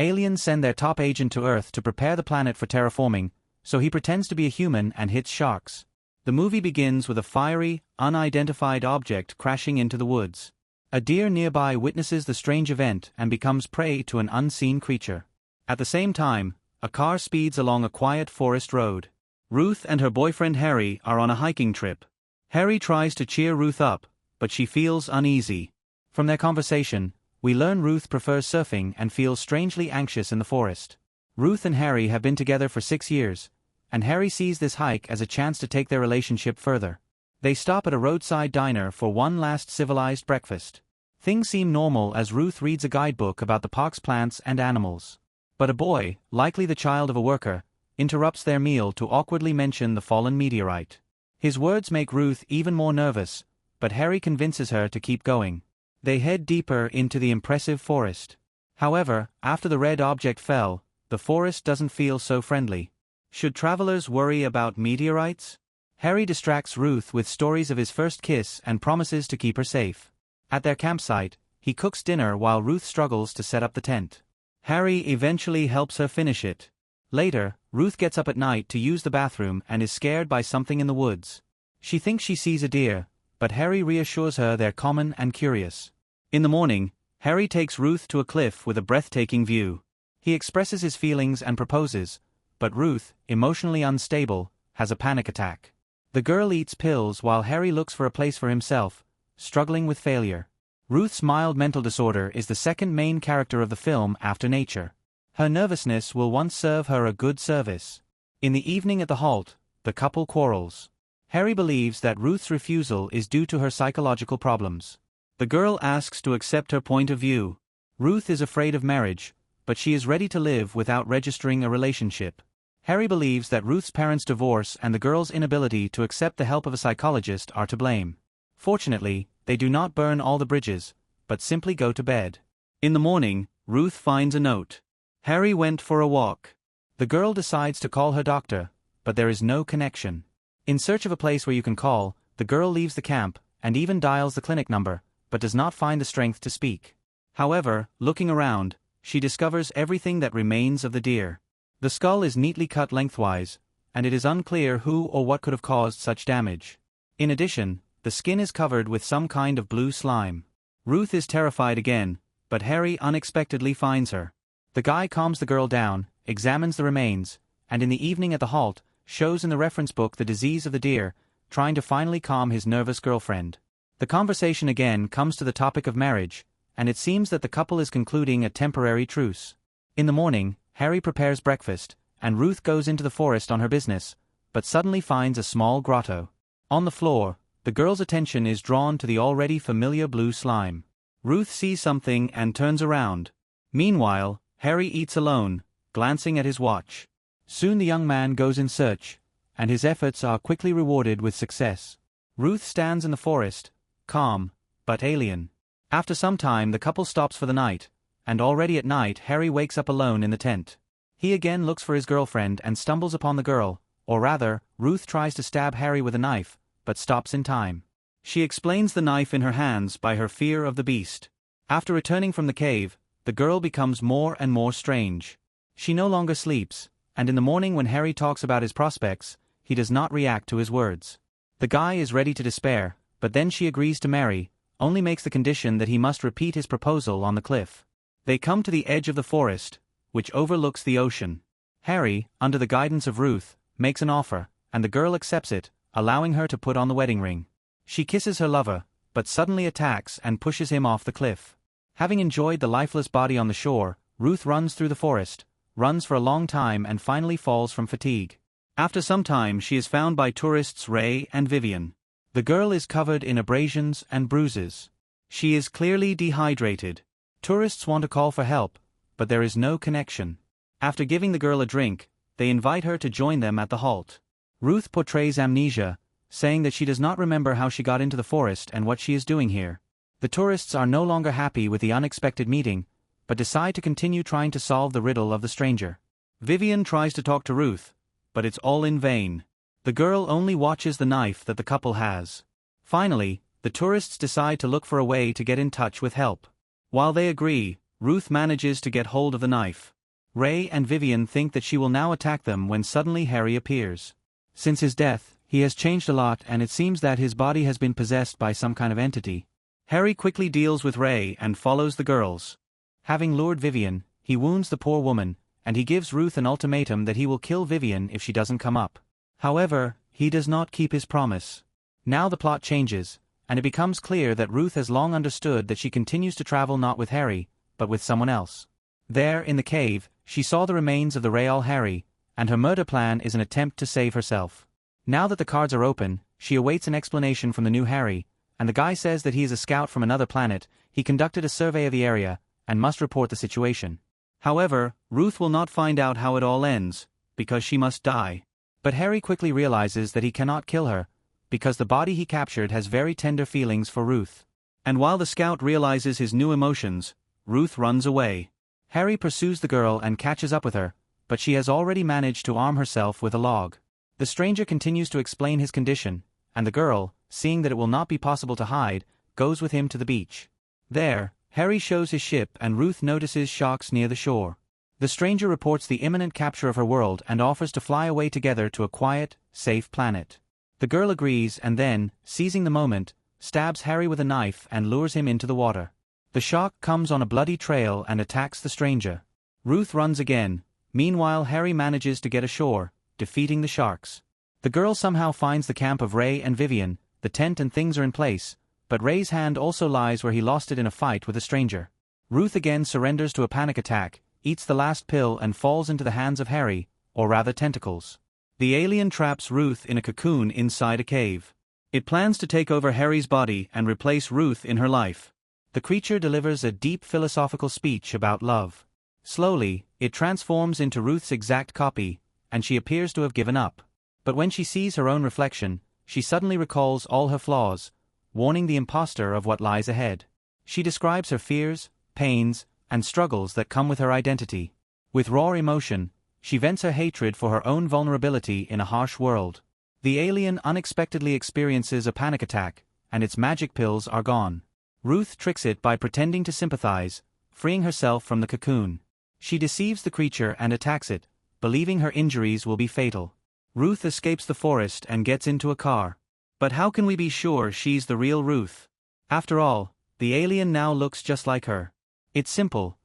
Aliens send their top agent to Earth to prepare the planet for terraforming, so he pretends to be a human and hits sharks. The movie begins with a fiery, unidentified object crashing into the woods. A deer nearby witnesses the strange event and becomes prey to an unseen creature. At the same time, a car speeds along a quiet forest road. Ruth and her boyfriend Harry are on a hiking trip. Harry tries to cheer Ruth up, but she feels uneasy. From their conversation, we learn Ruth prefers surfing and feels strangely anxious in the forest. Ruth and Harry have been together for 6 years, and Harry sees this hike as a chance to take their relationship further. They stop at a roadside diner for one last civilized breakfast. Things seem normal as Ruth reads a guidebook about the park's plants and animals. But a boy, likely the child of a worker, interrupts their meal to awkwardly mention the fallen meteorite. His words make Ruth even more nervous, but Harry convinces her to keep going. They head deeper into the impressive forest. However, after the red object fell, the forest doesn't feel so friendly. Should travelers worry about meteorites? Harry distracts Ruth with stories of his first kiss and promises to keep her safe. At their campsite, he cooks dinner while Ruth struggles to set up the tent. Harry eventually helps her finish it. Later, Ruth gets up at night to use the bathroom and is scared by something in the woods. She thinks she sees a deer, but Harry reassures her they're common and curious. In the morning, Harry takes Ruth to a cliff with a breathtaking view. He expresses his feelings and proposes, but Ruth, emotionally unstable, has a panic attack. The girl eats pills while Harry looks for a place for himself, struggling with failure. Ruth's mild mental disorder is the second main character of the film after nature. Her nervousness will once serve her a good service. In the evening at the halt, the couple quarrels. Harry believes that Ruth's refusal is due to her psychological problems. The girl asks to accept her point of view. Ruth is afraid of marriage, but she is ready to live without registering a relationship. Harry believes that Ruth's parents' divorce and the girl's inability to accept the help of a psychologist are to blame. Fortunately, they do not burn all the bridges, but simply go to bed. In the morning, Ruth finds a note. Harry went for a walk. The girl decides to call her doctor, but there is no connection. In search of a place where you can call, the girl leaves the camp and even dials the clinic number, but does not find the strength to speak. However, looking around, she discovers everything that remains of the deer. The skull is neatly cut lengthwise, and it is unclear who or what could have caused such damage. In addition, the skin is covered with some kind of blue slime. Ruth is terrified again, but Harry unexpectedly finds her. The guy calms the girl down, examines the remains, and in the evening at the halt, shows in the reference book the disease of the deer, trying to finally calm his nervous girlfriend. The conversation again comes to the topic of marriage, and it seems that the couple is concluding a temporary truce. In the morning, Harry prepares breakfast, and Ruth goes into the forest on her business, but suddenly finds a small grotto. On the floor, the girl's attention is drawn to the already familiar blue slime. Ruth sees something and turns around. Meanwhile, Harry eats alone, glancing at his watch. Soon the young man goes in search, and his efforts are quickly rewarded with success. Ruth stands in the forest, calm, but alien. After some time the couple stops for the night, and already at night Harry wakes up alone in the tent. He again looks for his girlfriend and stumbles upon the girl, or rather, Ruth tries to stab Harry with a knife, but stops in time. She explains the knife in her hands by her fear of the beast. After returning from the cave, the girl becomes more and more strange. She no longer sleeps, and in the morning when Harry talks about his prospects, he does not react to his words. The guy is ready to despair, but then she agrees to marry, only makes the condition that he must repeat his proposal on the cliff. They come to the edge of the forest, which overlooks the ocean. Harry, under the guidance of Ruth, makes an offer, and the girl accepts it, allowing her to put on the wedding ring. She kisses her lover, but suddenly attacks and pushes him off the cliff. Having enjoyed the lifeless body on the shore, Ruth runs through the forest, runs for a long time and finally falls from fatigue. After some time she is found by tourists Ray and Vivian. The girl is covered in abrasions and bruises. She is clearly dehydrated. Tourists want to call for help, but there is no connection. After giving the girl a drink, they invite her to join them at the halt. Ruth portrays amnesia, saying that she does not remember how she got into the forest and what she is doing here. The tourists are no longer happy with the unexpected meeting, but decide to continue trying to solve the riddle of the stranger. Vivian tries to talk to Ruth, but it's all in vain. The girl only watches the knife that the couple has. Finally, the tourists decide to look for a way to get in touch with help. While they agree, Ruth manages to get hold of the knife. Ray and Vivian think that she will now attack them when suddenly Harry appears. Since his death, he has changed a lot and it seems that his body has been possessed by some kind of entity. Harry quickly deals with Ray and follows the girls. Having lured Vivian, he wounds the poor woman, and he gives Ruth an ultimatum that he will kill Vivian if she doesn't come up. However, he does not keep his promise. Now the plot changes, and it becomes clear that Ruth has long understood that she continues to travel not with Harry, but with someone else. There, in the cave, she saw the remains of the real Harry, and her murder plan is an attempt to save herself. Now that the cards are open, she awaits an explanation from the new Harry, and the guy says that he is a scout from another planet, he conducted a survey of the area, and must report the situation. However, Ruth will not find out how it all ends, because she must die. But Harry quickly realizes that he cannot kill her, because the body he captured has very tender feelings for Ruth. And while the scout realizes his new emotions, Ruth runs away. Harry pursues the girl and catches up with her, but she has already managed to arm herself with a log. The stranger continues to explain his condition, and the girl, seeing that it will not be possible to hide, goes with him to the beach. There, Harry shows his ship and Ruth notices shocks near the shore. The stranger reports the imminent capture of her world and offers to fly away together to a quiet, safe planet. The girl agrees and then, seizing the moment, stabs Harry with a knife and lures him into the water. The shark comes on a bloody trail and attacks the stranger. Ruth runs again. Meanwhile, Harry manages to get ashore, defeating the sharks. The girl somehow finds the camp of Ray and Vivian, the tent and things are in place, but Ray's hand also lies where he lost it in a fight with a stranger. Ruth again surrenders to a panic attack, eats the last pill and falls into the hands of Harry, or rather tentacles. The alien traps Ruth in a cocoon inside a cave. It plans to take over Harry's body and replace Ruth in her life. The creature delivers a deep philosophical speech about love. Slowly, it transforms into Ruth's exact copy, and she appears to have given up. But when she sees her own reflection, she suddenly recalls all her flaws, warning the imposter of what lies ahead. She describes her fears, pains, and struggles that come with her identity. With raw emotion, she vents her hatred for her own vulnerability in a harsh world. The alien unexpectedly experiences a panic attack, and its magic pills are gone. Ruth tricks it by pretending to sympathize, freeing herself from the cocoon. She deceives the creature and attacks it, believing her injuries will be fatal. Ruth escapes the forest and gets into a car. But how can we be sure she's the real Ruth? After all, the alien now looks just like her. It's simple.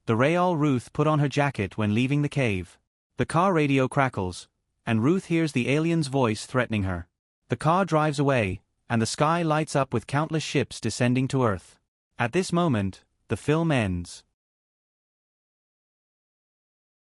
The real Ruth put on her jacket when leaving the cave. The car radio crackles, and Ruth hears the alien's voice threatening her. The car drives away, and the sky lights up with countless ships descending to Earth. At this moment, the film ends.